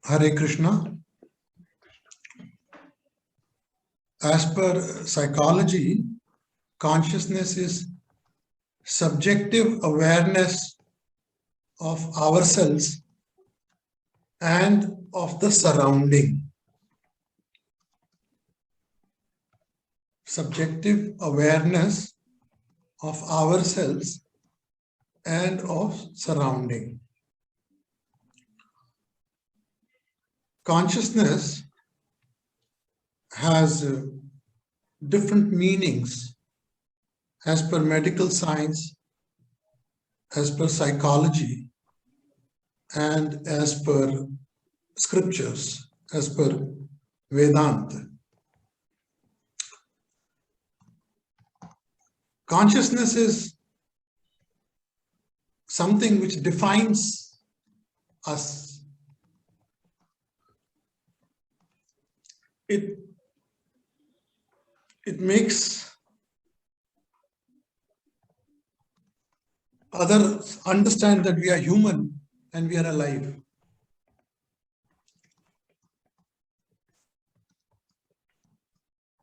Hare Krishna. As per psychology, consciousness is subjective awareness of ourselves and of the surrounding. Subjective awareness of ourselves and of surrounding. Consciousness has different meanings as per medical science, as per psychology, and as per scriptures, as per Vedanta. Consciousness is something which defines us. It makes others understand that we are human and we are alive.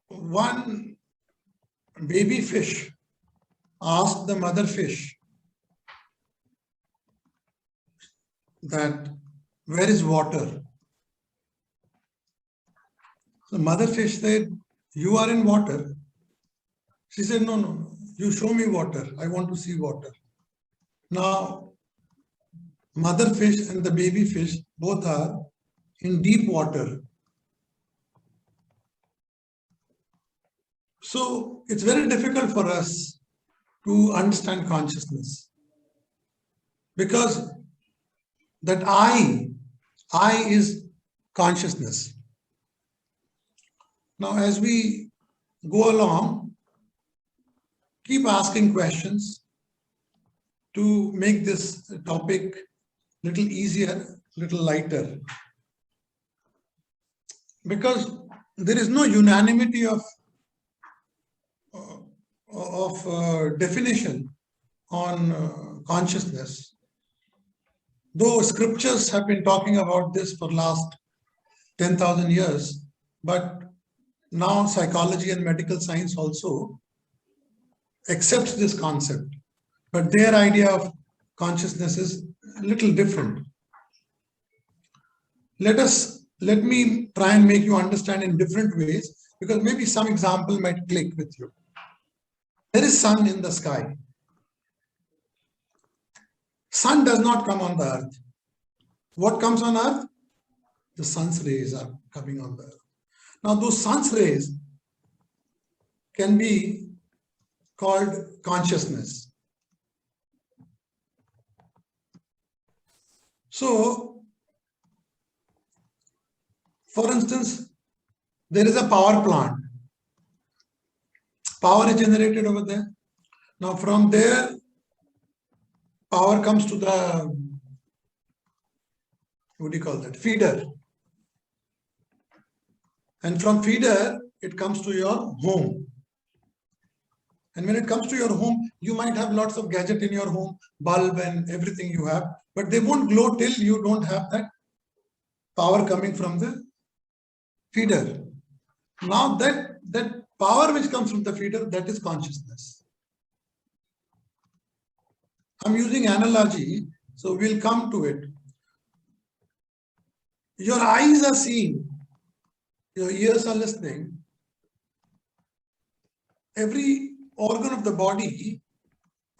One baby fish asked the mother fish that, where is water? The mother fish said, you are in water. She said, no, you show me water. I want to see water. Now, mother fish and the baby fish both are in deep water. So it's very difficult for us to understand consciousness, because that I is consciousness. Now, as we go along, keep asking questions to make this topic little easier, little lighter. Because there is no unanimity of definition on consciousness. Though scriptures have been talking about this for last 10,000 years, but now psychology and medical science also accepts this concept. But their idea of consciousness is a little different. Let me try and make you understand in different ways, because maybe some example might click with you. There is sun in the sky. Sun does not come on the earth. What comes on earth? The sun's rays are coming on the earth. Now, those sun's rays can be called consciousness. So, for instance, there is a power plant. Power is generated over there. Now, from there, power comes to the, what do you call that, feeder. And from feeder, it comes to your home. And when it comes to your home, you might have lots of gadget in your home, bulb and everything you have, but they won't glow till you don't have that power coming from the feeder. Now that power which comes from the feeder, that is consciousness. I'm using analogy, so we'll come to it. Your eyes are seeing, your ears are listening. Every organ of the body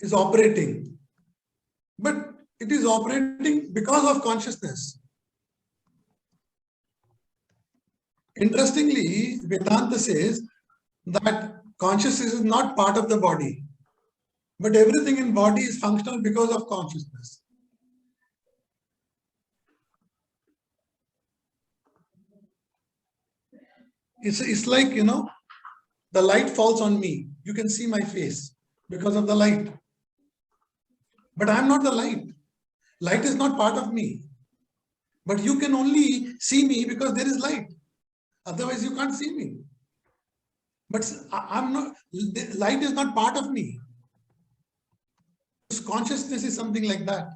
is operating, but it is operating because of consciousness. Interestingly, Vedanta says that consciousness is not part of the body, but everything in body is functional because of consciousness. It's like, the light falls on me. You can see my face because of the light. But I'm not the light. Light is not part of me. But you can only see me because there is light. Otherwise, you can't see me. But I'm not, light is not part of me. Consciousness is something like that.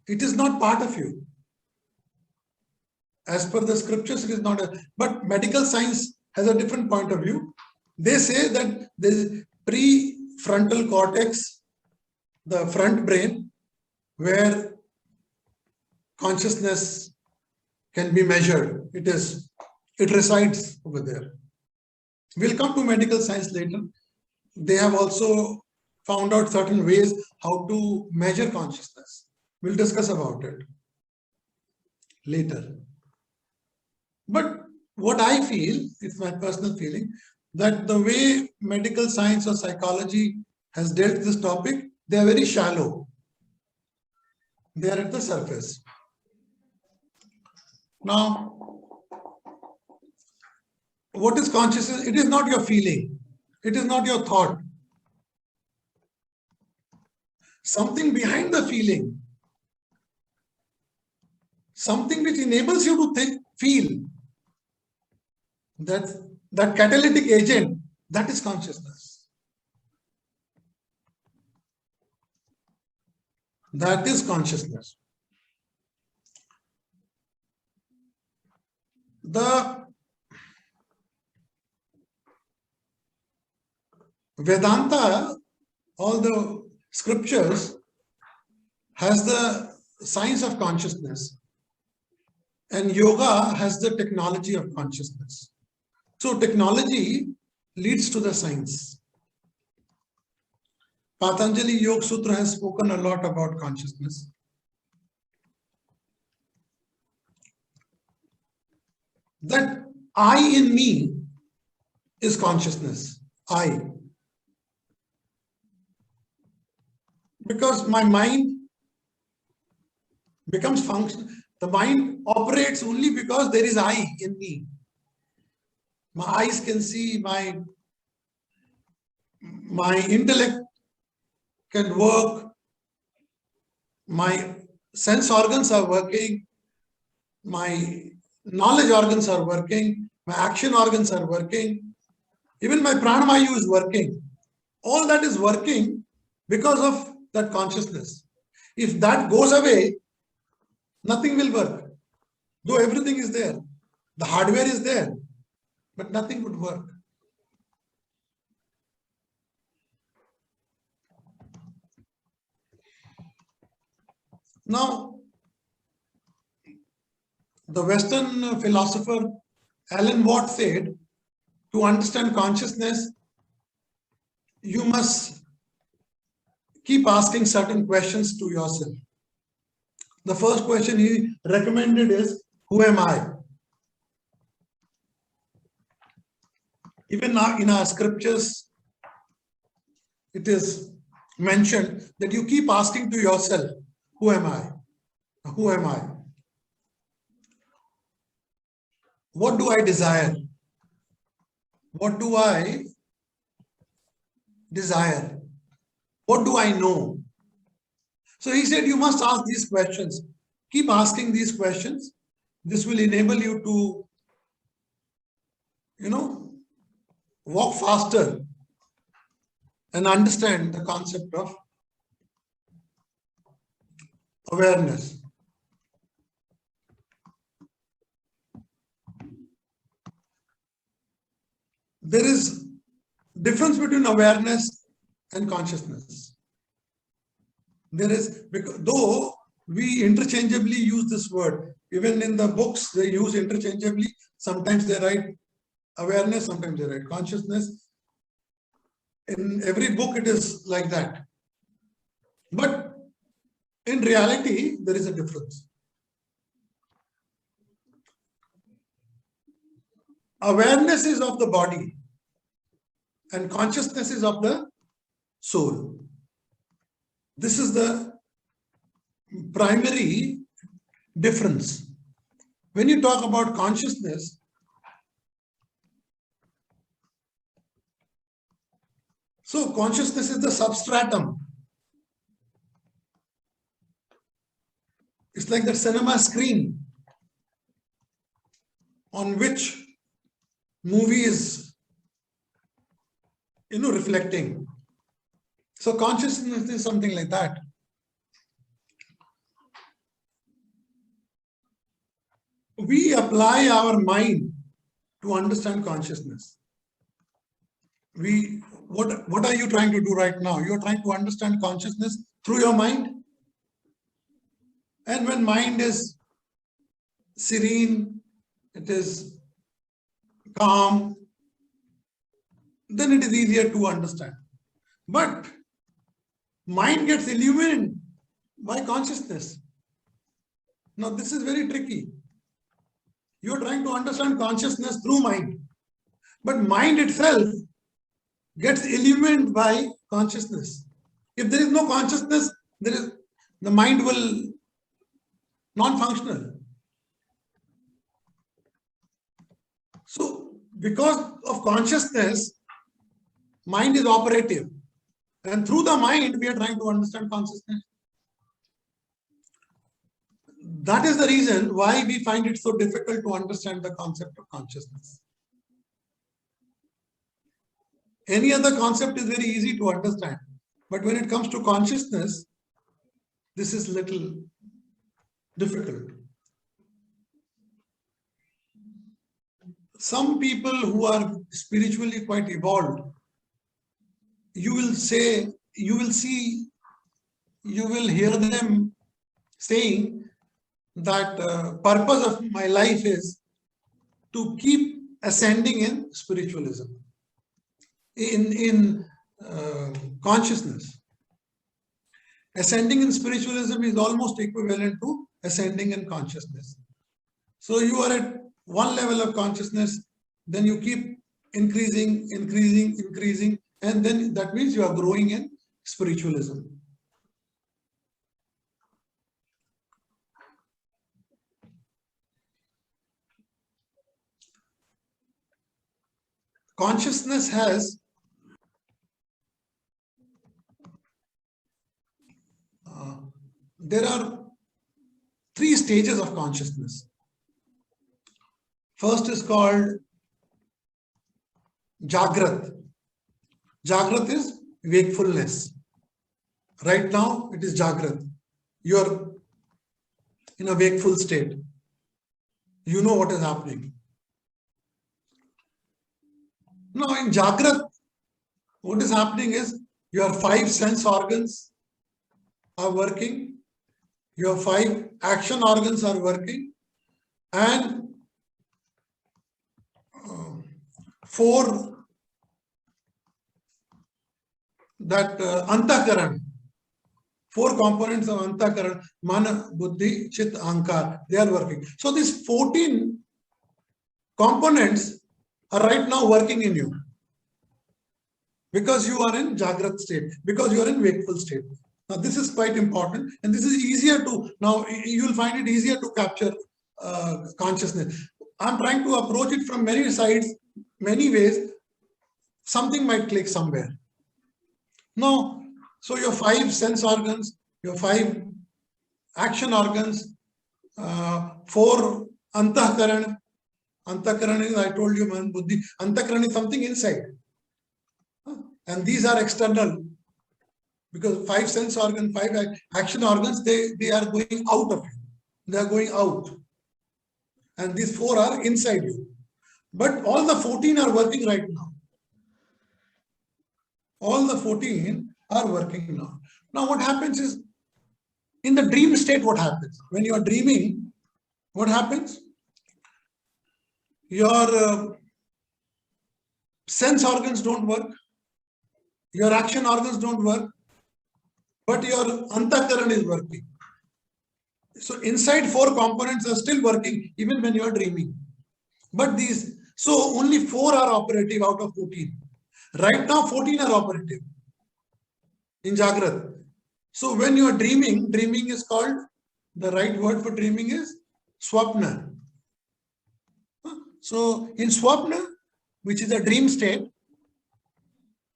It is not part of you. As per the scriptures, it is not a, but medical science has a different point of view. They say that the prefrontal cortex, the front brain, where consciousness can be measured, it resides over there. We'll come to medical science later. They have also found out certain ways how to measure consciousness. We'll discuss about it later. But what I feel, it's my personal feeling, that the way medical science or psychology has dealt with this topic, they are very shallow. They are at the surface. Now, what is consciousness? It is not your feeling. It is not your thought. Something behind the feeling. Something which enables you to think, feel. That catalytic agent, that is consciousness. That is consciousness. The Vedanta, all the scriptures, has the science of consciousness, and yoga has the technology of consciousness. So technology leads to the science. Patanjali Yoga Sutra has spoken a lot about consciousness. That I in me is consciousness. I. Because my mind becomes functional. The mind operates only because there is I in me. My eyes can see, my intellect can work, my sense organs are working, my knowledge organs are working, my action organs are working, even my pranamayu is working. All that is working because of that consciousness. If that goes away, nothing will work. Though everything is there, the hardware is there, but nothing would work. Now, the Western philosopher Alan Watts said, to understand consciousness, you must keep asking certain questions to yourself. The first question he recommended is, who am I? Even now in our scriptures, it is mentioned that you keep asking to yourself, who am I? Who am I? What do I desire? What do I desire? What do I know? So he said, you must ask these questions. Keep asking these questions. This will enable you to, walk faster and understand the concept of awareness. There is difference between awareness and consciousness. There is, though we interchangeably use this word, even in the books they use interchangeably. Sometimes they write awareness, sometimes they write consciousness. In every book it is like that. But in reality, there is a difference. Awareness is of the body and consciousness is of the soul. This is the primary difference. When you talk about consciousness, so consciousness is the substratum. It's like the cinema screen on which movie is, reflecting. So consciousness is something like that. we apply our mind to understand consciousness. What are you trying to do right now? You're trying to understand consciousness through your mind. And when mind is serene, it is calm, then it is easier to understand. But mind gets illuminated by consciousness. Now this is very tricky. You're trying to understand consciousness through mind, but mind itself gets illuminated by consciousness. If there is no consciousness, the mind will non-functional. So because of consciousness, mind is operative. And through the mind, we are trying to understand consciousness. That is the reason why we find it so difficult to understand the concept of consciousness. Any other concept is very easy to understand. But when it comes to consciousness, this is little difficult. Some people who are spiritually quite evolved, you will hear them saying that purpose of my life is to keep ascending in spiritualism, in consciousness. Ascending in spiritualism is almost equivalent to ascending in consciousness. So you are at one level of consciousness, then you keep increasing, and then that means you are growing in spiritualism. Consciousness has there are 3 stages of consciousness. First is called Jagrat. Jagrat is wakefulness. Right now it is Jagrat. You are in a wakeful state. You know what is happening. Now in Jagrat, what is happening is your 5 sense organs are working, your 5 action organs are working, and 4 that Antakaran, 4 components of Antakaran, Mana, Buddhi, Chit, Ahankar, they are working. So these 14 components are right now working in you because you are in Jagrat state, because you are in wakeful state. Now this is quite important, and this is easier to, now you will find it easier to capture consciousness. I'm trying to approach it from many sides, many ways. Something might click somewhere. Now, so your 5 sense organs, your 5 action organs, 4 Antakaran. Antakaran is, I told you, man, Buddhi. Antakaran is something inside. And these are external. Because 5 sense organs, 5 action organs, they are going out of you. They are going out. And these 4 are inside you. But all the 14 are working right now. All the 14 are working now. Now what happens is, in the dream state, what happens? When you are dreaming, what happens? Your sense organs don't work. Your action organs don't work. But your Antakaran is working. So inside 4 components are still working even when you are dreaming. But these, so only 4 are operative out of 14. Right now 14 are operative in Jagrat. So when you are dreaming, dreaming is called, the right word for dreaming is Swapna. So in Swapna, which is a dream state,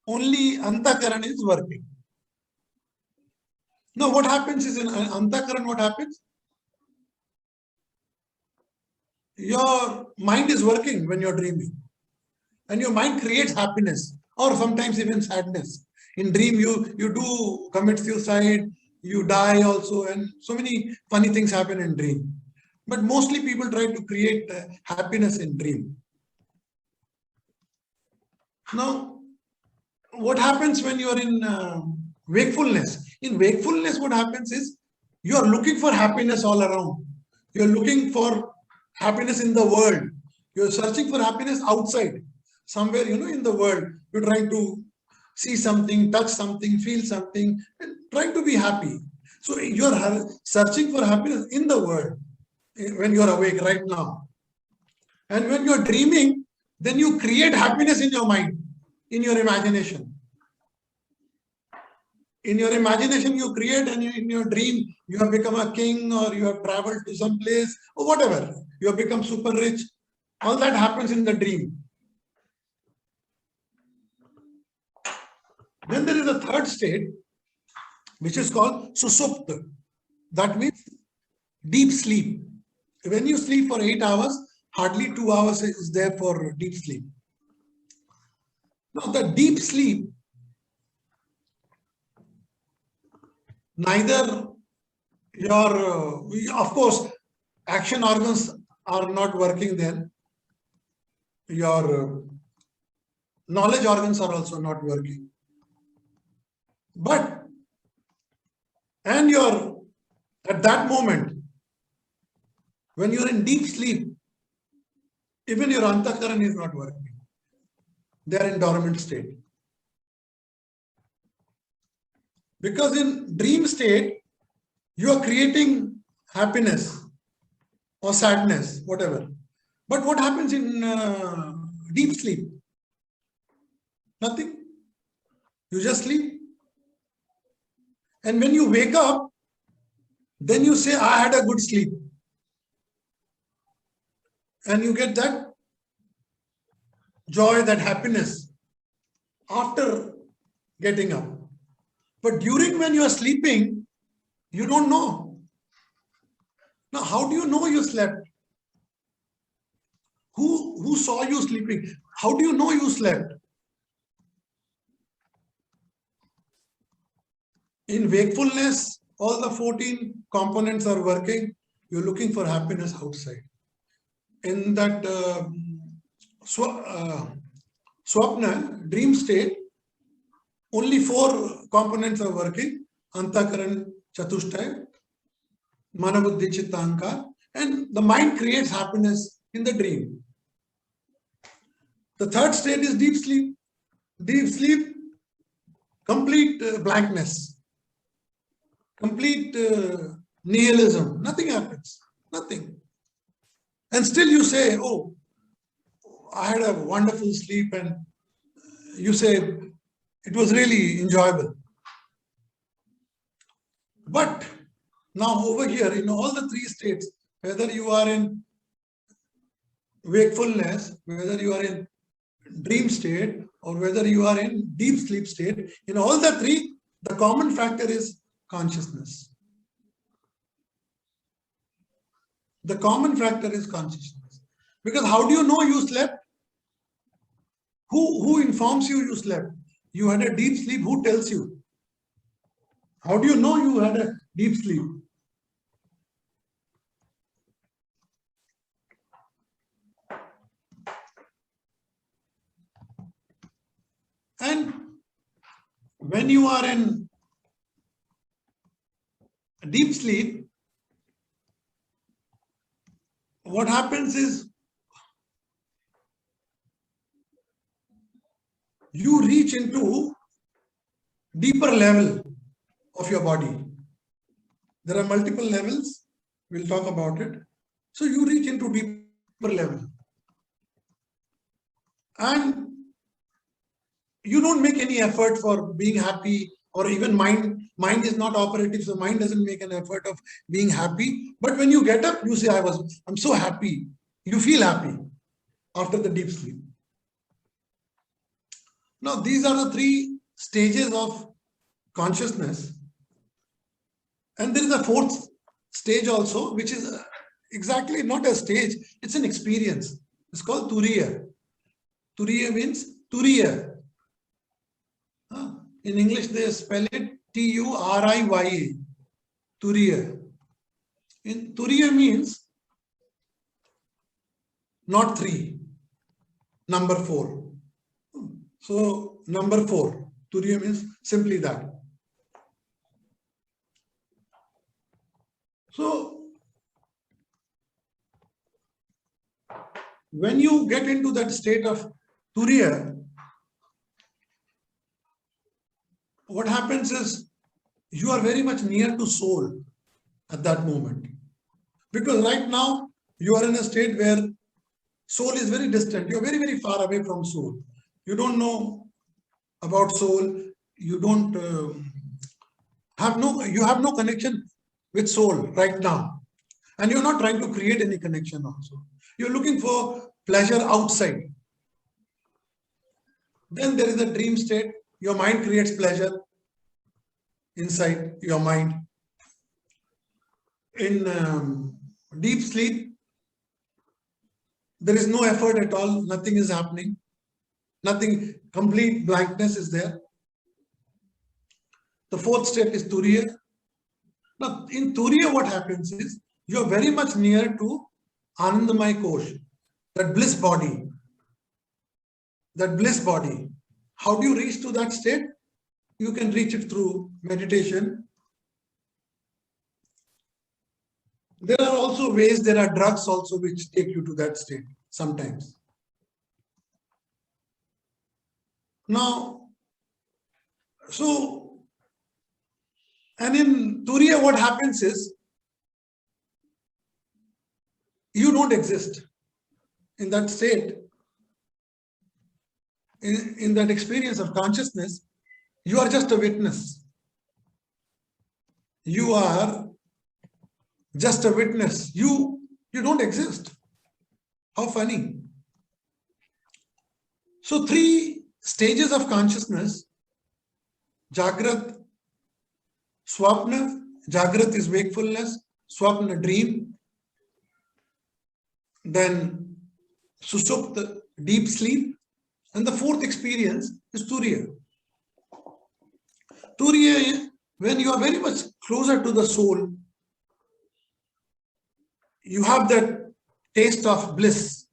only Antakaran is working. Now what happens is, in Antakaran, what happens? Your mind is working when you're dreaming. And your mind creates happiness or sometimes even sadness. In dream, you do commit suicide, you die also, and so many funny things happen in dream. But mostly people try to create happiness in dream. Now, what happens when you are in wakefulness? In wakefulness, what happens is you are looking for happiness all around. You are looking for happiness in the world. You are searching for happiness outside, somewhere, in the world. You're trying to see something, touch something, feel something, and trying to be happy. So you are searching for happiness in the world when you are awake right now. And when you are dreaming, then you create happiness in your mind, in your imagination. In your imagination, you create, and in your dream, you have become a king, or you have traveled to some place, or whatever. You have become super rich. All that happens in the dream. Then there is a third state, which is called susupta. That means deep sleep. When you sleep for 8 hours, hardly 2 hours is there for deep sleep. Now, the deep sleep, neither your, of course, action organs are not working then. Your knowledge organs are also not working. But, and your, at that moment, when you're in deep sleep, even your antakaran is not working. They are in dormant state. Because in dream state, you are creating happiness or sadness, whatever. But what happens in deep sleep? Nothing. You just sleep. And when you wake up, then you say, I had a good sleep. And you get that joy, that happiness after getting up. But during when you are sleeping, you don't know. Now, how do you know you slept? Who saw you sleeping? How do you know you slept? In wakefulness, all the 14 components are working. You're looking for happiness outside. In that swapna, dream state, only 4 components are working: antakaran, chatushtay, manabuddhi, chitta, ahankar, and the mind creates happiness in the dream. The third state is deep sleep. Deep sleep, complete blankness, complete nihilism. Nothing happens. Nothing. And still you say, oh, I had a wonderful sleep, and you say it was really enjoyable. But now over here, in all the 3 states, whether you are in wakefulness, whether you are in dream state, or whether you are in deep sleep state, in all the 3, the common factor is consciousness. The common factor is consciousness. Because how do you know you slept? Who informs you slept? You had a deep sleep. Who tells you? How do you know you had a deep sleep? And when you are in deep sleep, what happens is you reach into deeper level of your body. There are multiple levels. We'll talk about it. So you reach into deeper level. And you don't make any effort for being happy, or even mind is not operative, so mind doesn't make an effort of being happy. But when you get up, you say, I'm so happy. You feel happy after the deep sleep. Now, these are the 3 stages of consciousness. And there is a 4th stage also, which is exactly not a stage, it's an experience. It's called Turiya. Turiya means Turiya. In English, they spell it Turiya. Turiya. In Turiya means not 3. Number 4. So number 4, Turiya means simply that. So when you get into that state of Turiya, what happens is you are very much near to soul at that moment. Because right now you are in a state where soul is very distant. You're very, very far away from soul. You don't know about soul. You don't you have no connection with soul right now. And you're not trying to create any connection also. You're looking for pleasure outside. Then there is a dream state. Your mind creates pleasure inside your mind. In deep sleep, there is no effort at all. Nothing is happening. Nothing, complete blankness is there. The 4th state is Turiya. Now, in Turiya, what happens is you are very much near to Anandamaya Kosh, that bliss body. That bliss body. How do you reach to that state? You can reach it through meditation. There are also ways, there are drugs also which take you to that state sometimes. Now, and in Turiya, what happens is you don't exist in that state. In that experience of consciousness, you are just a witness. You are just a witness. You don't exist. How funny. So 3 stages of consciousness: Jagrat, Swapna. Jagrat is wakefulness, Swapna dream. Then Susupta, deep sleep. And the 4th experience is Turiya. Turiya, when you are very much closer to the soul, you have that taste of bliss.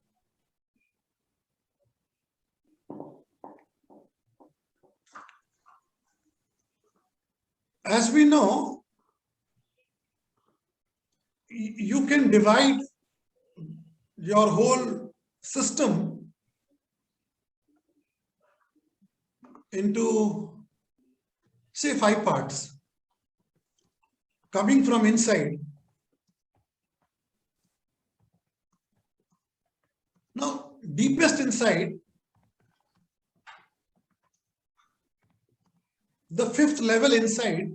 As we know, you can divide your whole system into, say, 5 parts. Coming from inside. Now, deepest inside, the 5th level inside,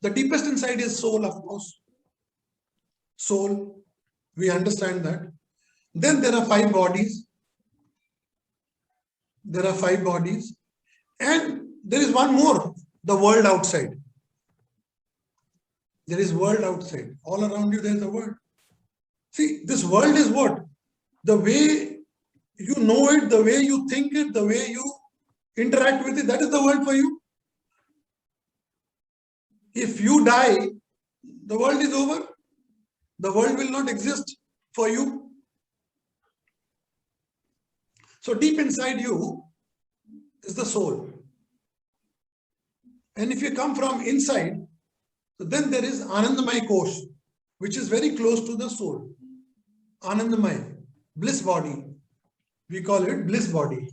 the deepest inside is soul, of course. Soul, we understand that. Then there are 5 bodies. There are 5 bodies. And there is one more, the world outside. There is world outside. All around you there is a world. See, this world is what? The way you know it, the way you think it, the way you interact with it, that is the world for you. If you die, the world is over. The world will not exist for you. So deep inside you is the soul. And if you come from inside, then there is Anandamaya Kosh, which is very close to the soul. Anandamaya, bliss body. We call it bliss body.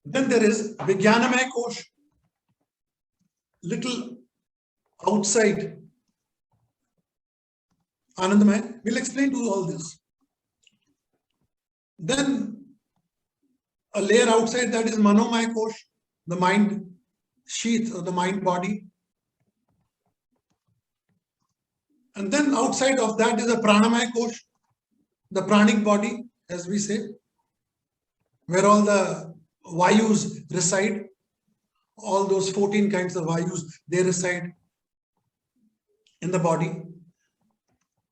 Then there is Vijnanamaya Kosh, little outside Anandamaya. We'll explain to you all this. Then a layer outside that is Manomaya Kosh, the mind sheath or the mind body. And then outside of that is a Pranamaya Kosh, the pranic body, as we say, where all the Vayus reside. All those 14 kinds of Vayus, they reside in the body.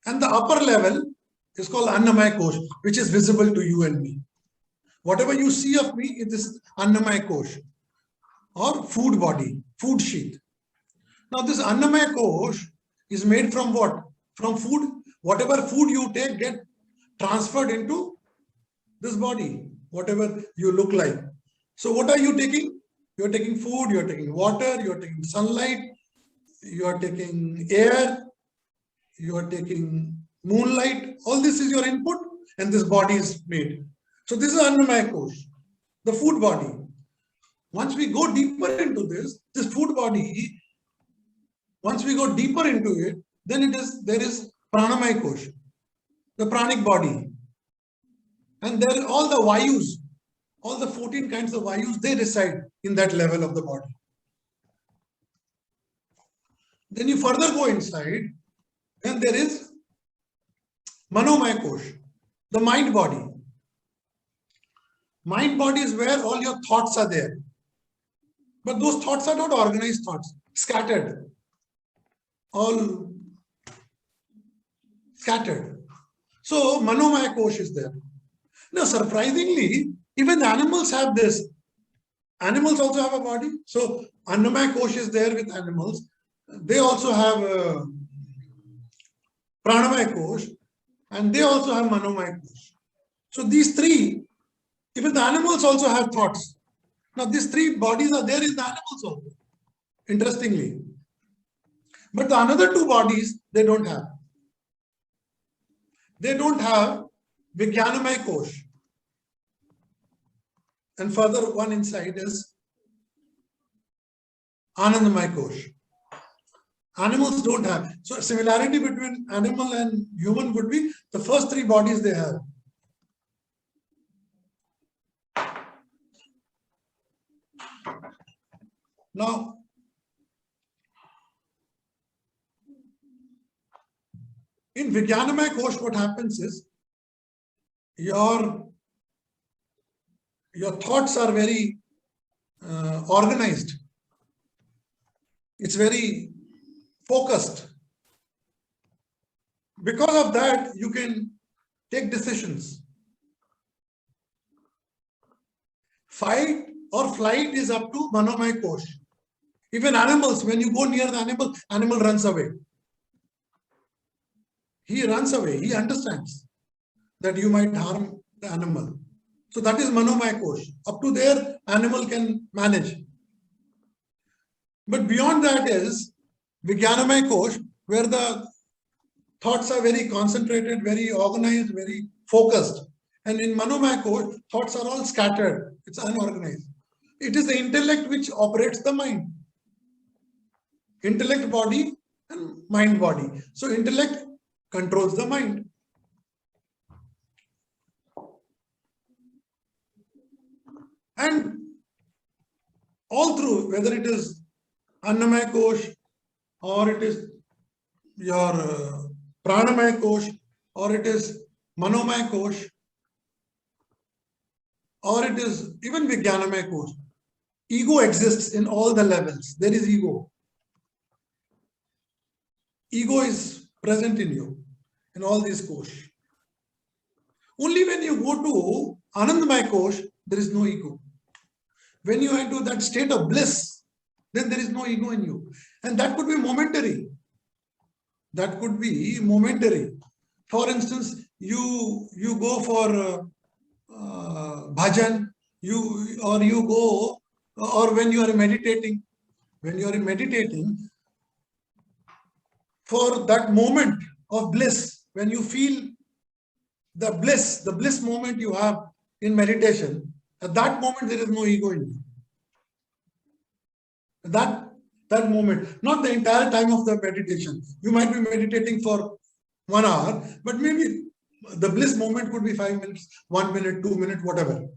And the upper level is called Annamaya Kosh, which is visible to you and me. Whatever you see of me, it is Annamaya Kosh or food body, food sheath. Now this Annamaya Kosh is made from what? From food. Whatever food you take get transferred into this body, whatever you look like. So what are you taking? You're taking food, you're taking water, you're taking sunlight, you're taking air, you're taking moonlight. All this is your input and this body is made. So this is Annamaya Kosh, the food body. Once we go deeper into this food body, once we go deeper into it, then there is Pranamaya Kosh, the pranic body. And there are all the Vayus, all the 14 kinds of Vayus, they reside in that level of the body. Then you further go inside, and there is Manomaya Kosh, the mind body. Mind body is where all your thoughts are there. But those thoughts are not organized thoughts, scattered. All scattered. So Manomaya Kosh is there. Now, surprisingly, even the animals have this. Animals also have a body. So Annamaya Kosh is there with animals. They also have Pranamaya Kosh, and they also have Manomaya Kosh. So these three, even the animals also have thoughts. Now these three bodies are there in the animals also, interestingly. But the another two bodies, they don't have. They don't have Vijnanamaya Kosh. And further one inside is Anandamaya Kosh. Animals don't have. So similarity between animal and human would be the first three bodies they have. Now, in Vijnanamaya Kosh, what happens is your thoughts are very organized. It's very focused. Because of that, you can take decisions. Fight or flight is up to Manomaya Kosh. Even animals, when you go near the animal runs away. He runs away. He understands that you might harm the animal. So that is Manomaya Kosh. Up to there, animal can manage. But beyond that is Vijnanamaya Kosh, where the thoughts are very concentrated, very organized, very focused. And in Manomaya Kosh, thoughts are all scattered. It's unorganized. It is the intellect which operates the mind. Intellect body and mind body. So intellect controls the mind. And all through, whether it is Annamaya Kosh, or it is your Pranamaya Kosh, or it is Manomaya Kosh, or it is even Vijnanamaya Kosh. Ego exists in all the levels. There is ego. Ego is present in you, in all these Kosh. Only when you go to Anandamaya Kosh, there is no ego. When you enter that state of bliss, then there is no ego in you. And that could be momentary. That could be momentary. For instance, you go for bhajan, or when you are meditating, for that moment of bliss, when you feel the bliss moment you have in meditation, at that moment there is no ego in you. That moment, not the entire time of the meditation. You might be meditating for 1 hour, but maybe the bliss moment could be 5 minutes, 1 minute, 2 minutes, whatever.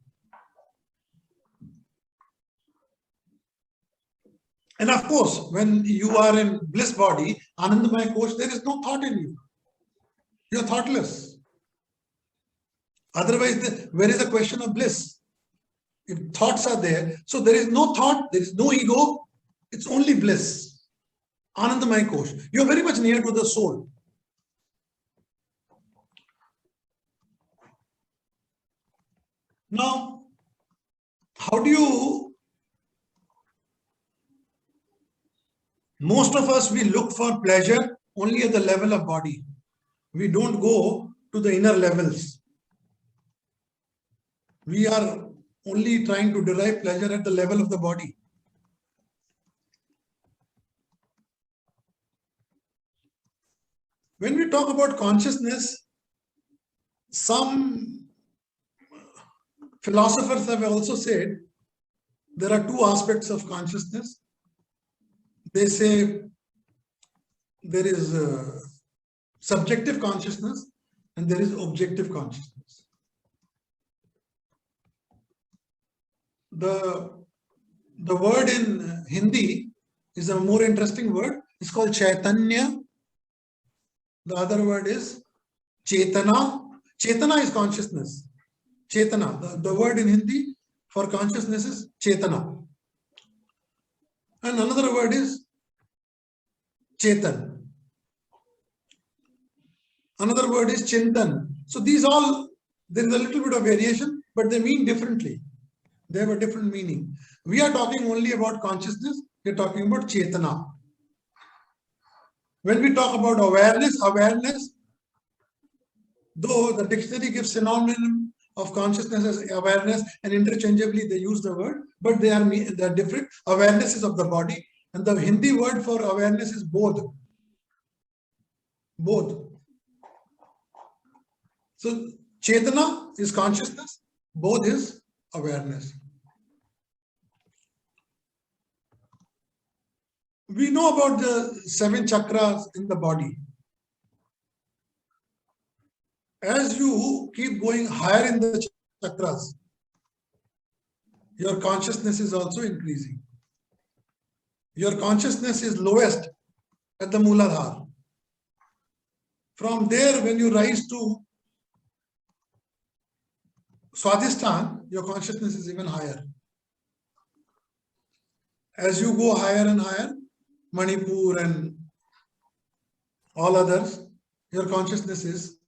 And of course, when you are in bliss body, Anandamaya Kosh, there is no thought in you. You are thoughtless. Otherwise, where is the question of bliss? If thoughts are there, so there is no thought, there is no ego, it's only bliss. Anandamaya Kosh. You are very much near to the soul. Now, how do you, most of us, we look for pleasure only at the level of body. We don't go to the inner levels. We are only trying to derive pleasure at the level of the body. When we talk about consciousness, some philosophers have also said there are two aspects of consciousness. They say there is subjective consciousness and there is objective consciousness. The word in Hindi is a more interesting word. It's called Chaitanya. The other word is Chetana. Chetana is consciousness. Chetana. The word in Hindi for consciousness is Chetana. And another word is Chetan. Another word is Chintan. So these all, there is a little bit of variation, but they mean differently. They have a different meaning. We are talking only about consciousness. We are talking about Chetana. When we talk about awareness, though the dictionary gives synonym of consciousness as awareness and interchangeably they use the word, but they are different. Awareness is of the body and the Hindi word for awareness is bodh. Bodh. So Chetana is consciousness, bodh is awareness. We know about the 7 chakras in the body. As you keep going higher in the chakras, your consciousness is also increasing. Your consciousness is lowest at the Mooladhara. From there, when you rise to Swadhisthana, your consciousness is even higher. As you go higher and higher, Manipur and all others, your consciousness is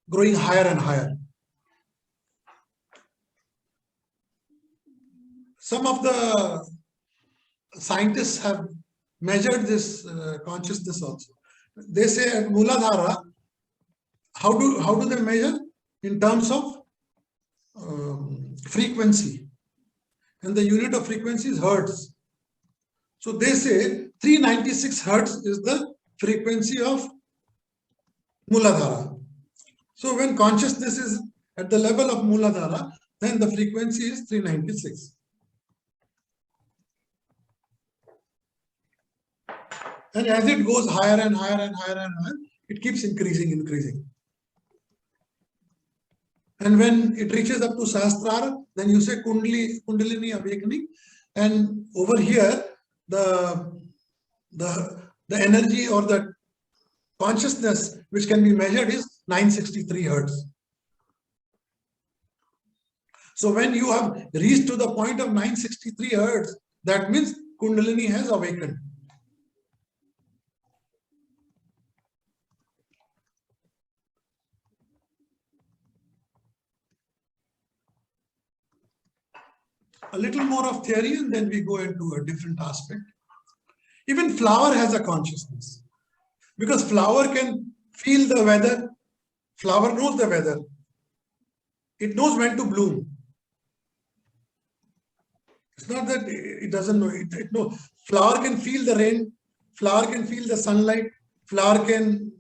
growing higher and higher. Some of the scientists have measured this consciousness also. They say at Mooladhara, how do they measure? In terms of frequency. And the unit of frequency is hertz. So they say 396 hertz is the frequency of Mooladhara. So when consciousness is at the level of Mooladhara, then the frequency is 396. And as it goes higher and higher and higher and higher, it keeps increasing. And when it reaches up to Sahasrara, then you say Kundalini awakening. And over here, the energy or the consciousness which can be measured is 963 hertz. So when you have reached to the point of 963 hertz, that means Kundalini has awakened. A little more of theory and then we go into a different aspect. Even flower has a consciousness because flower can feel the weather. Flower knows the weather. It knows when to bloom. It's not that it doesn't know. It knows. Flower can feel the rain. Flower can feel the sunlight. Flower can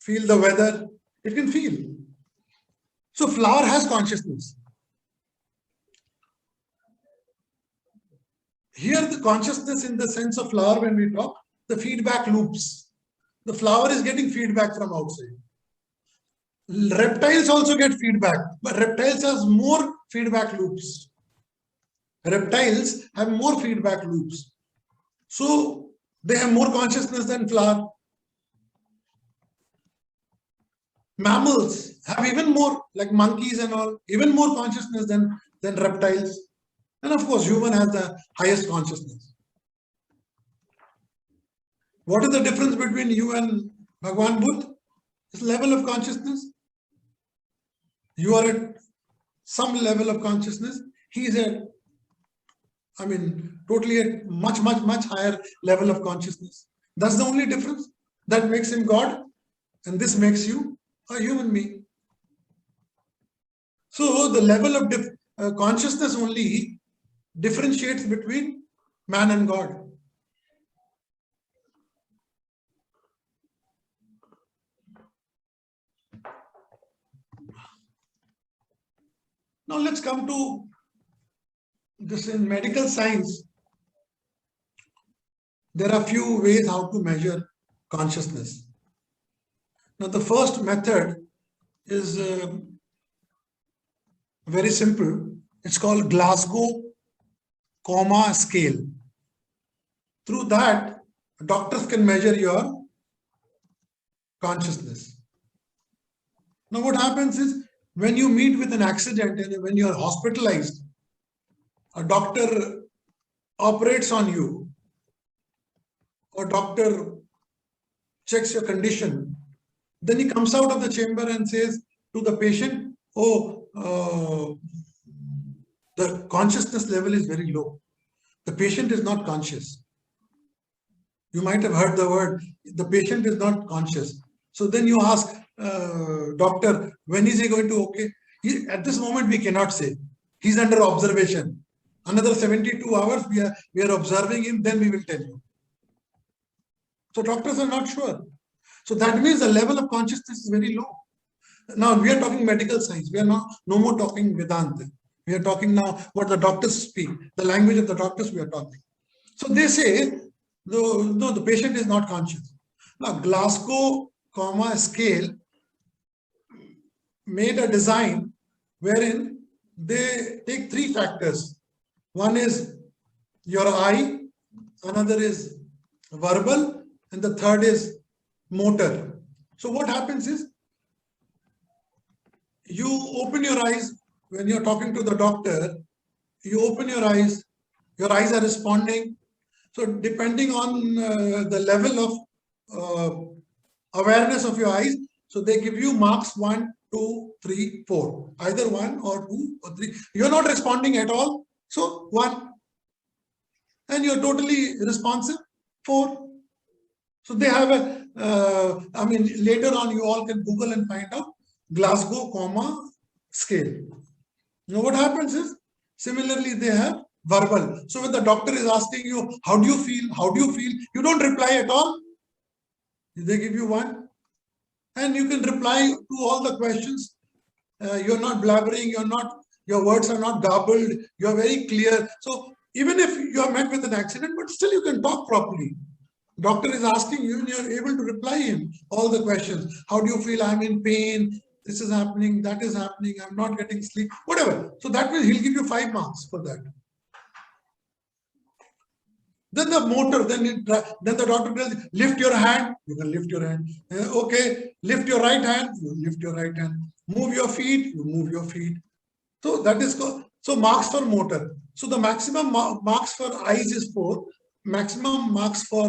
feel the weather. It can feel. So flower has consciousness. Here the consciousness in the sense of flower when we talk, the feedback loops. The flower is getting feedback from outside. Reptiles also get feedback, but reptiles has more feedback loops. Reptiles have more feedback loops. So they have more consciousness than flower. Mammals have even more, like monkeys and all, even more consciousness than reptiles. And of course, human has the highest consciousness. What is the difference between you and Bhagwan Buddha? It's level of consciousness. You are at some level of consciousness. He is at, totally at much higher level of consciousness. That's the only difference. That makes him God, and this makes you a human being. So the level of consciousness only differentiates between man and God. Now let's come to this. In medical science, there are few ways how to measure consciousness. Now the first method is very simple. It's called Glasgow Coma Scale. Through that, doctors can measure your consciousness. Now what happens is, when you meet with an accident and when you are hospitalized, a doctor operates on you, or doctor checks your condition, then he comes out of the chamber and says to the patient, oh, the consciousness level is very low. The patient is not conscious. You might have heard the word, the patient is not conscious. So then you ask, doctor, when is he going to okay? At this moment, we cannot say. He's under observation. Another 72 hours, we are observing him, then we will tell you. So doctors are not sure. So that means the level of consciousness is very low. Now we are talking medical science. We are no more talking Vedanta. We are talking now what the doctors speak, the language of the doctors we are talking. So they say, no, the patient is not conscious. Now Glasgow Coma Scale made a design wherein they take three factors. One is your eye, another is verbal, and the third is motor. So what happens is, you open your eyes when you're talking to the doctor, you open your eyes are responding. So depending on the level of awareness of your eyes, so they give you marks 1, 2, 3, 4, either 1 or 2 or 3. You're not responding at all, so 1. And you're totally responsive, 4. So they have a, I mean, later on you all can Google and find out Glasgow Coma Scale. Now what happens is, similarly they have verbal. So when the doctor is asking you, how do you feel? How do you feel? You don't reply at all. They give you 1. And you can reply to all the questions. You're not blabbering, your words are not garbled, you're very clear. So even if you are met with an accident, but still you can talk properly. Doctor is asking you and you're able to reply him all the questions. How do you feel? I'm in pain. This is happening. That is happening. I'm not getting sleep. Whatever. So that means he'll give you 5 marks for that. Then the motor, then the doctor tells you, lift your hand. You can lift your hand. Okay, lift your right hand. You lift your right hand. Move your feet. You move your feet. So that is called, so marks for motor. So the maximum marks for eyes is 4. Maximum marks for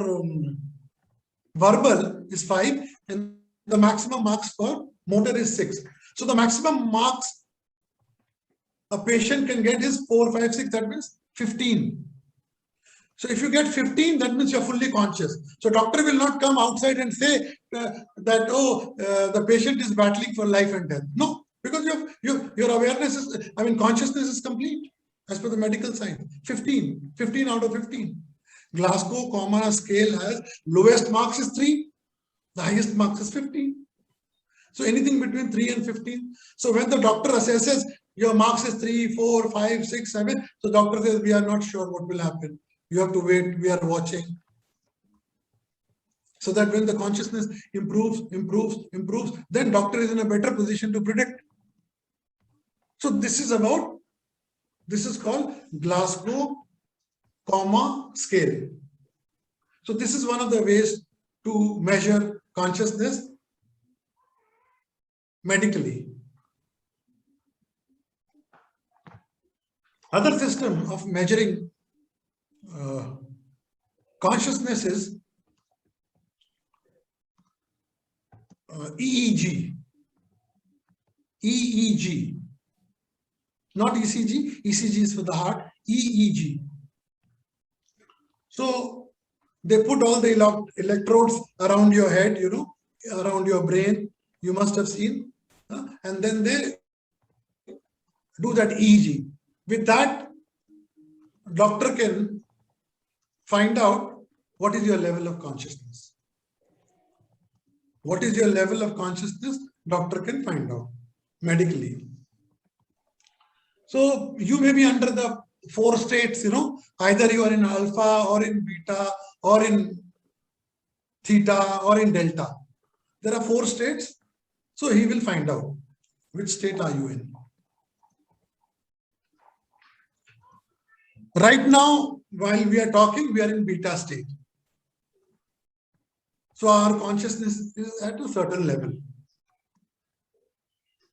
verbal is 5. And the maximum marks for motor is 6. So the maximum marks a patient can get is 4, 5, 6. That means 15. So if you get 15, that means you're fully conscious. So doctor will not come outside and say that, oh, the patient is battling for life and death. No, because your awareness is, I mean, consciousness is complete as per the medical science. 15 out of 15. Glasgow Coma Scale has lowest marks is 3, the highest marks is 15. So anything between 3 and 15. So when the doctor assesses your marks is 3, 4, 5, 6, 7, so doctor says we are not sure what will happen. You have to wait, we are watching. So that when the consciousness improves, then doctor is in a better position to predict. So this is called Glasgow Coma Scale. So this is one of the ways to measure consciousness medically. Other system of measuring consciousness is EEG. EEG. Not ECG. ECG is for the heart. EEG. So they put all the electrodes around your head, around your brain. You must have seen. And then they do that EEG. With that, doctor can find out what is your level of consciousness. What is your level of consciousness? Doctor can find out medically. So you may be under the 4 states, either you are in alpha or in beta or in theta or in delta. There are 4 states. So he will find out which state are you in. Right now, while we are talking, we are in beta state. So our consciousness is at a certain level.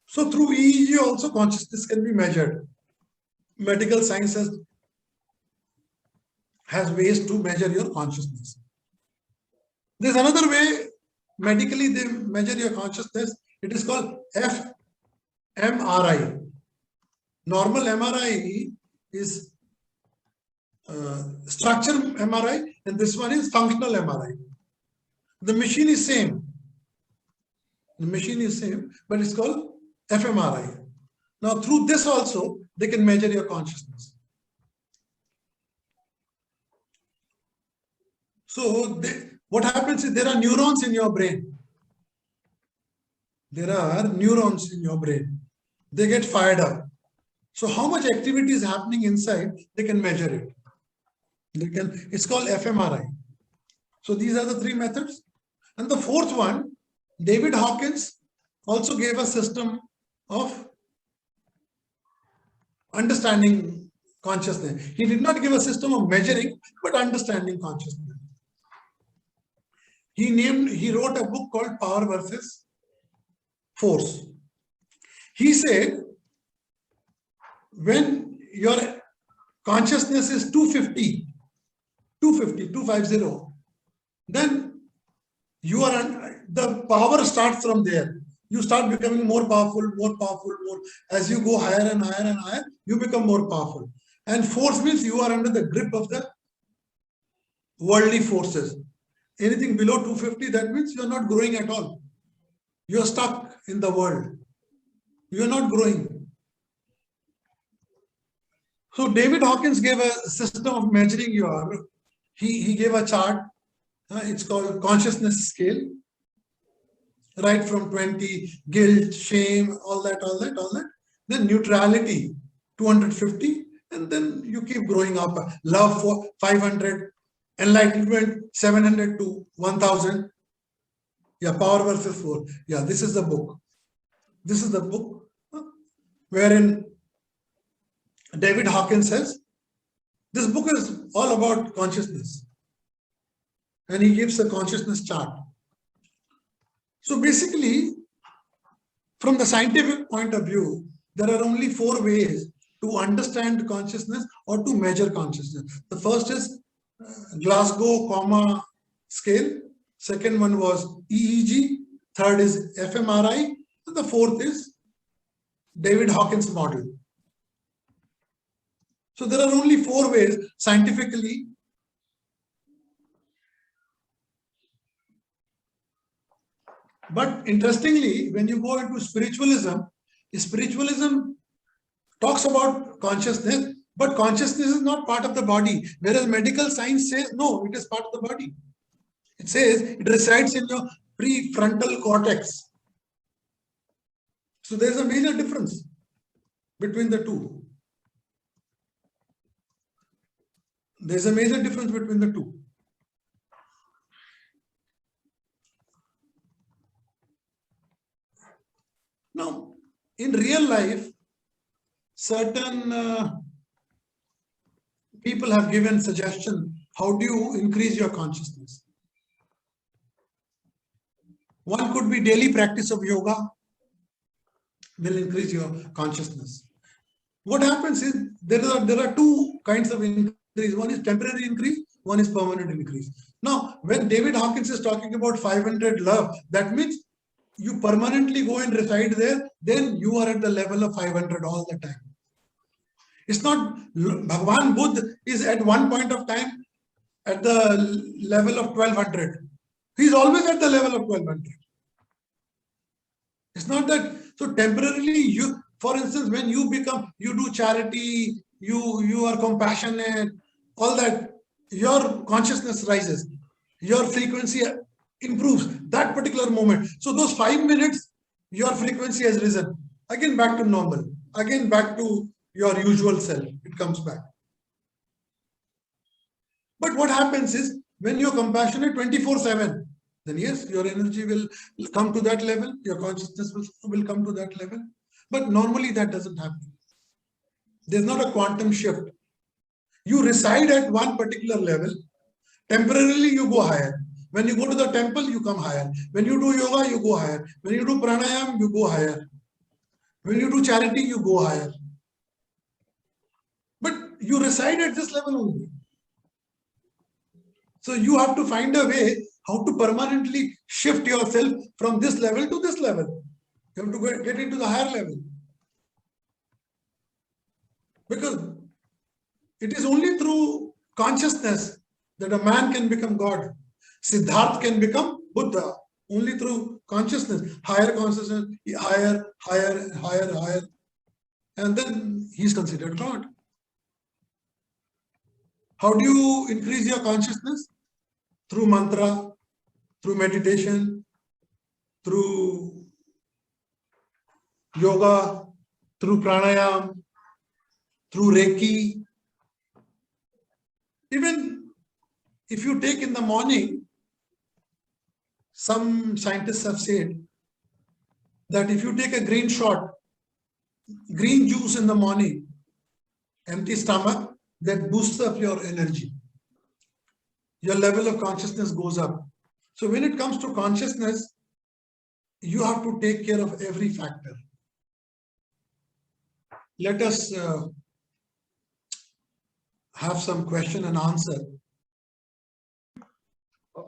So through EEG also consciousness can be measured. Medical science has ways to measure your consciousness. There's another way, medically they measure your consciousness. It is called fMRI. Normal MRI is structure MRI, and this one is functional MRI. The machine is same. The machine is same, but it's called fMRI. Now through this also, they can measure your consciousness. So what happens is there are neurons in your brain. There are neurons in your brain. They get fired up. So how much activity is happening inside, they can measure it. It's called fMRI. So these are the 3 methods. And the 4th one, David Hawkins also gave a system of understanding consciousness. He did not give a system of measuring, but understanding consciousness. He wrote a book called Power versus Force. He said, when your consciousness is 250, then you are the power starts from there. You start becoming more powerful. As you go higher and higher and higher, you become more powerful. And force means you are under the grip of the worldly forces. Anything below 250, that means you are not growing at all. You are stuck in the world. You are not growing. So David Hawkins gave a system of measuring your, he gave a chart. It's called consciousness scale. Right from 20, guilt, shame, all that. Then neutrality, 250. And then you keep growing up. Love, for 500. Enlightenment, 700 to 1000. Yeah, Power versus Force. Yeah, this is the book. This is the book wherein David Hawkins says, this book is all about consciousness. And he gives a consciousness chart. So basically, from the scientific point of view, there are only 4 ways to understand consciousness or to measure consciousness. The first is Glasgow Coma scale. Second one was EEG. Third is fMRI. And the 4th is David Hawkins model. So there are only 4 ways scientifically. But interestingly, when you go into spiritualism talks about consciousness, but consciousness is not part of the body. Whereas medical science says, no, it is part of the body. It says it resides in your prefrontal cortex. So there's a major difference between the two. There's a major difference between the two. Now, in real life, certain people have given suggestion, how do you increase your consciousness? One could be daily practice of yoga will increase your consciousness. What happens is there are 2 kinds of increase. One is temporary increase, one is permanent increase. Now, when David Hawkins is talking about 500 love, that means you permanently go and reside there, then you are at the level of 500 all the time. It's not, Bhagwan Buddha is at one point of time at the level of 1200. He's always at the level of 1200. It's not that, so temporarily you, for instance, when you do charity, you are compassionate, all that, your consciousness rises, your frequency improves that particular moment. So those 5 minutes, your frequency has risen. Again back to normal. Again back to your usual self. It comes back. But what happens is, when you're compassionate 24/7, then yes, your energy will come to that level, your consciousness will come to that level. But normally that doesn't happen. There's not a quantum shift. You reside at one particular level, temporarily you go higher. When you go to the temple, you come higher. When you do yoga, you go higher. When you do pranayam, you go higher. When you do charity, you go higher. But you reside at this level only. So you have to find a way how to permanently shift yourself from this level to this level. You have to get into the higher level. Because it is only through consciousness that a man can become God. Siddhartha can become Buddha. Only through consciousness, higher consciousness, higher. And then he's considered God. How do you increase your consciousness? Through mantra, through meditation, through yoga, through pranayam, through Reiki. Even if you take in the morning, some scientists have said that if you take a green juice in the morning, empty stomach, that boosts up your energy. Your level of consciousness goes up. So when it comes to consciousness, you have to take care of every factor. Let us have some question and answer.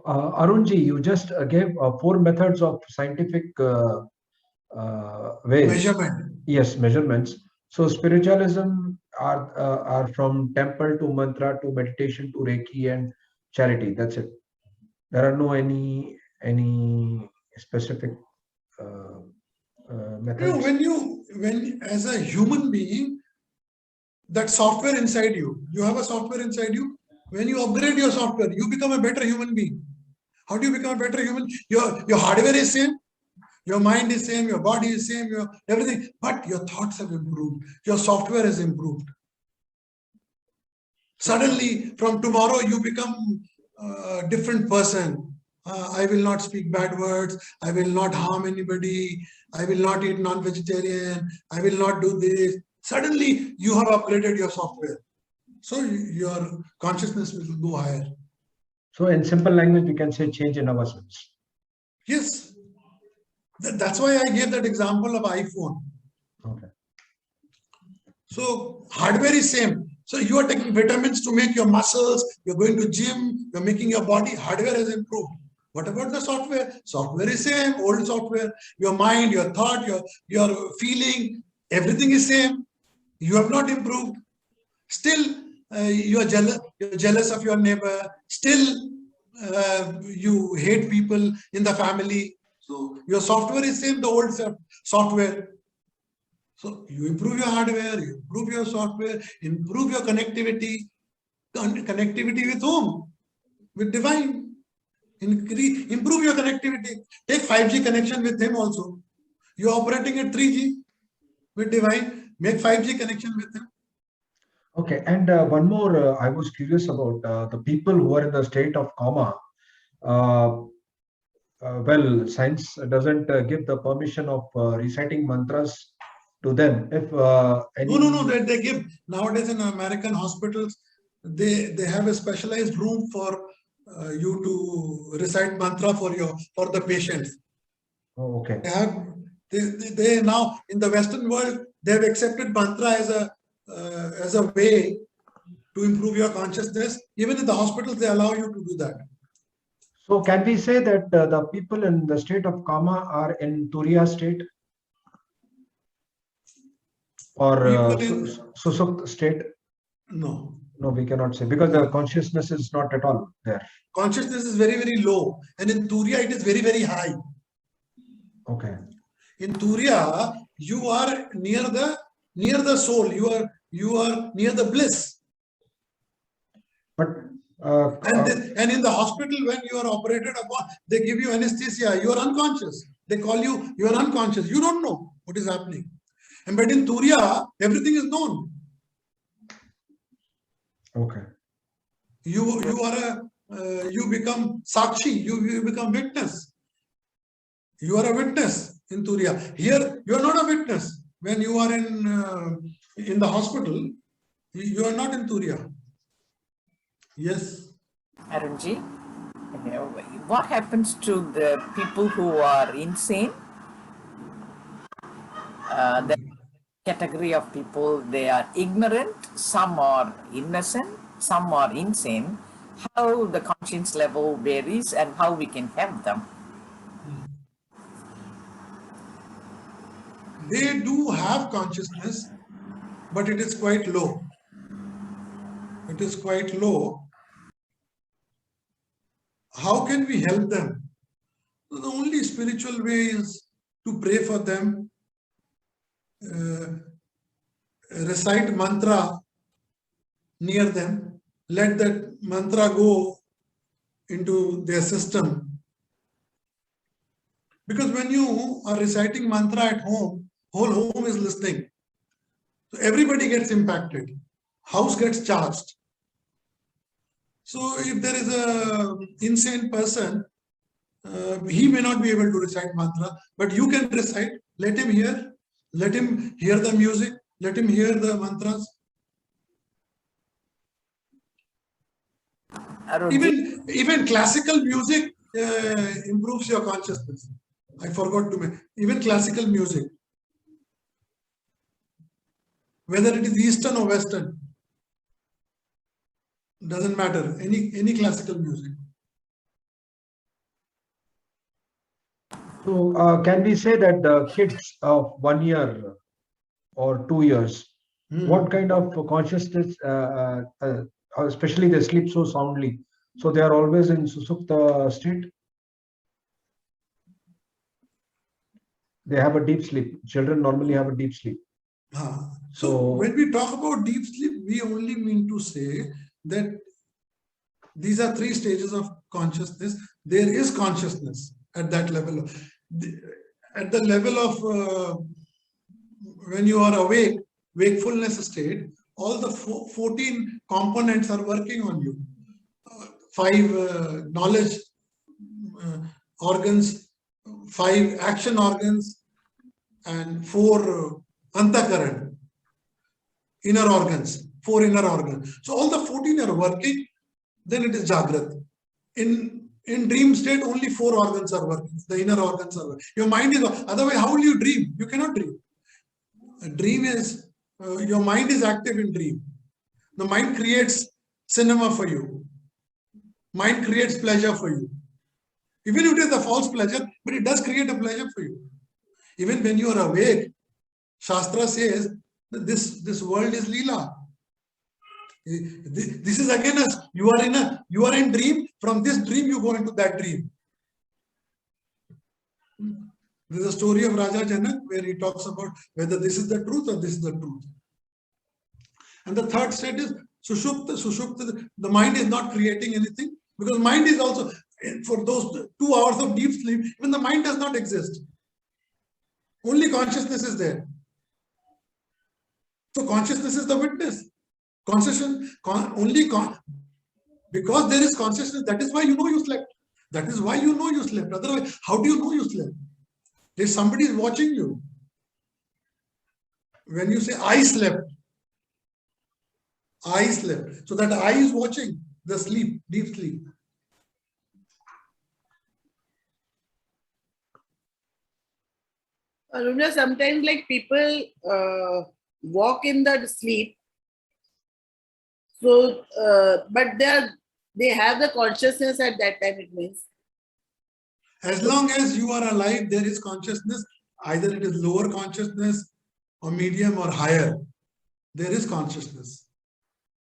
Arunji, you just gave 4 methods of scientific ways. Measurement. Yes, measurements. So spiritualism are from temple to mantra to meditation to Reiki and charity. That's it. There are no any specific methods. When as a human being, that software inside you, you have a software inside you. When you upgrade your software, you become a better human being. How do you become a better human? Your hardware is same, your mind is same, your body is same, your everything, but your thoughts have improved. Your software has improved. Suddenly, from tomorrow, you become a different person. I will not speak bad words. I will not harm anybody. I will not eat non-vegetarian. I will not do this. Suddenly, you have upgraded your software. So your consciousness will go higher. So in simple language, we can say change in ourselves. Yes. That's why I gave that example of iPhone. Okay. So hardware is same. So you are taking vitamins to make your muscles, you're going to gym, you're making your body, hardware has improved. What about the software? Software is same, old software. Your mind, your thought, your feeling, everything is same. You have not improved. Still, you're jealous of your neighbor. Still, you hate people in the family. So your software is same, the old software. So you improve your hardware, you improve your software, improve your connectivity. Connectivity with whom? With divine. Improve your connectivity. Take 5G connection with him also. You're operating at 3G with divine. Make 5G connection with him. Okay, and one more I was curious about the people who are in the state of coma. Well, science doesn't give the permission of reciting mantras to them. If No, they give nowadays in American hospitals, they have a specialized room for you to recite mantra for the patients. Oh, okay. They now in the Western world they have accepted mantra as a way to improve your consciousness. Even in the hospitals, they allow you to do that. So can we say that the people in the state of coma are in Turiya state or Susukta state? No. No, we cannot say, because the consciousness is not at all there. Consciousness is very, very low. And in Turiya, it is very, very high. Okay. In Turiya, you are near the soul. You are near the bliss. But and in the hospital, when you are operated upon, they give you anesthesia. You are unconscious. They call you. You are unconscious. You don't know what is happening. But in Turiya, everything is known. Okay. You become sakshi. You become witness. You are a witness in Turiya. Here, you are not a witness. When you are in the hospital, you are not in Turiya. Yes. Arunji, what happens to the people who are insane? The category of people, they are ignorant, some are innocent, some are insane. How the conscience level varies and how we can help them? They do have consciousness, but it is quite low. It is quite low. How can we help them? The only spiritual way is to pray for them, recite mantra near them, let that mantra go into their system. Because when you are reciting mantra at home, whole home is listening. So everybody gets impacted. House gets charged. So if there is a insane person, he may not be able to recite mantra, but you can recite. Let him hear the music, let him hear the mantras. Even classical music improves your consciousness. I forgot to mention, even classical music, whether it is Eastern or Western, doesn't matter. Any classical music. So can we say that the kids of 1 year or 2 years, what kind of consciousness, especially they sleep so soundly, so they are always in Susupta state? They have a deep sleep. Children normally have a deep sleep. So when we talk about deep sleep, we only mean to say that these are 3 stages of consciousness. There is consciousness at that level. At the level of when you are awake, wakefulness state, all the 14 components are working on you. 5 knowledge organs, 5 action organs, and 4 antakaran, inner organs, 4 inner organs. So all the 14 are working, then it is Jagrat. In dream state, only 4 organs are working, the inner organs are working. Your mind is, otherwise how will you dream? You cannot dream. A dream is, your mind is active in dream. The mind creates cinema for you. Mind creates pleasure for you. Even if it is a false pleasure, but it does create a pleasure for you. Even when you are awake, Shastra says that this world is Leela. This is again you are in dream. From this dream you go into that dream. There is a story of Raja Janak where he talks about whether this is the truth or this is the truth. And the third state is Sushupta. Sushupta, the mind is not creating anything, because mind is also, for those 2 hours of deep sleep, even the mind does not exist. Only consciousness is there. So consciousness is the witness. Because there is consciousness, that is why you know you slept. That is why you know you slept. Otherwise, how do you know you slept? If somebody is watching you, when you say I slept, so that I is watching the sleep, deep sleep. Aruna, sometimes like people walk in the sleep, so but they have the consciousness at that time, it means. As long as you are alive, there is consciousness. Either it is lower consciousness or medium or higher. There is consciousness.